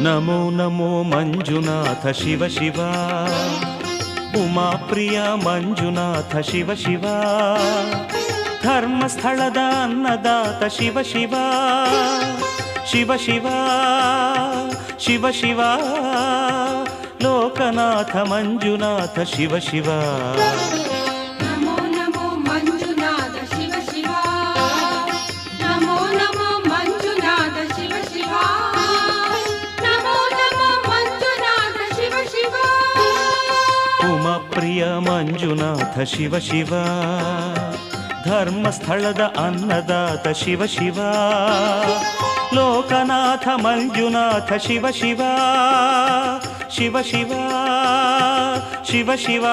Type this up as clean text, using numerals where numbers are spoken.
ನಮೋ ನಮೋ ಮಂಜುನಾಥ ಶಿವ ಶಿವ ಉಮಾಪ್ರಿಯ ಮಂಜುನಾಥ ಶಿವ ಶಿವ ಧರ್ಮಸ್ಥಳದ ಅನ್ನದಾತ ಶಿವ ಶಿವ ಶಿವ ಶಿವ ಶಿವ ಶಿವ ಲೋಕನಾಥ ಮಂಜುನಾಥ ಶಿವ ಶಿವ ಪ್ರಿಯ ಮಂಜುನಾಥ ಶಿವ ಶಿವ ಧರ್ಮಸ್ಥಳದ ಅನ್ನದಾತ ಶಿವ ಶಿವ ಲೋಕನಾಥ ಮಂಜುನಾಥ ಶಿವ ಶಿವ ಶಿವ ಶಿವ ಶಿವ ಶಿವ